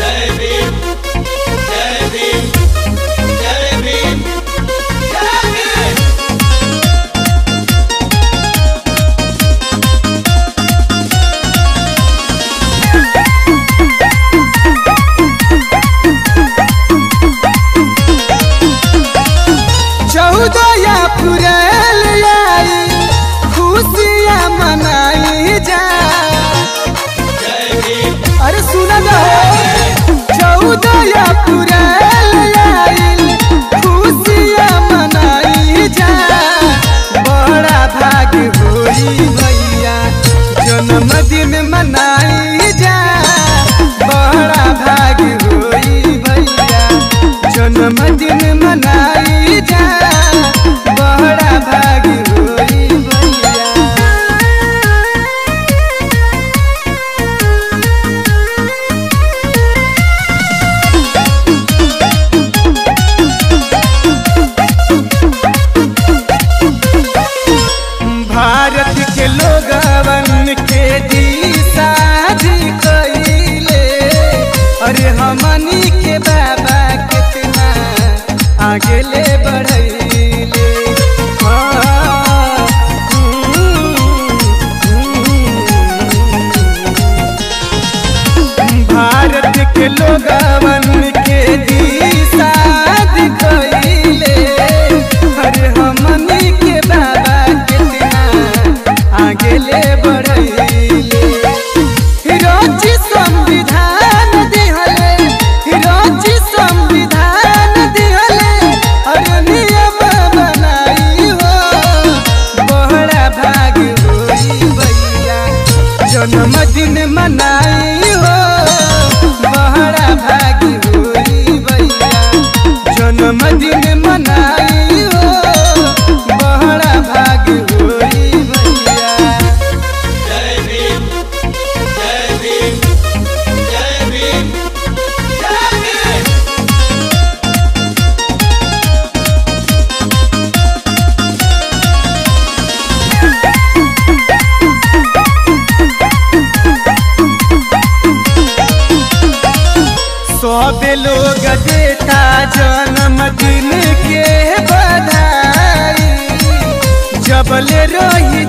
जय भीम जय भीम जय भीम जय भीम। चौदह अप्रैल आई खुशियाँ मनाई जा। अरे सुना ना, 14 अप्रैल आई खुशियाँ मनाई जा। बड़ा भाग होई भैया जन्मदिन मनाई जा। बड़ा भाग होई भैया जन्मदिन मनाई जा। बड़ा भाग होई भैया। भारत के लोगवन के दिशा दिखैले। अरे हमनी के बाबा कितना आगे ले बढ़ैले। भारत के लोगवन के दिशा दिखैले। अरे हमनी के बाबा कितना आगे ले बढ़ैले। रोजी संविधान दिहले, रोजी संविधान दिहले। अरे नियम बनाई हो। बड़ा भाग होई भैया जन्मदिन मनाई हो। बड़ा भाग होई भैया जन्मदिन मनाई हो। बड़ा भाग होई भैया। जय भीम जय भीम जय भीम जय भीम। सब लोग देता जन्मदिन के बधाई। जबले रही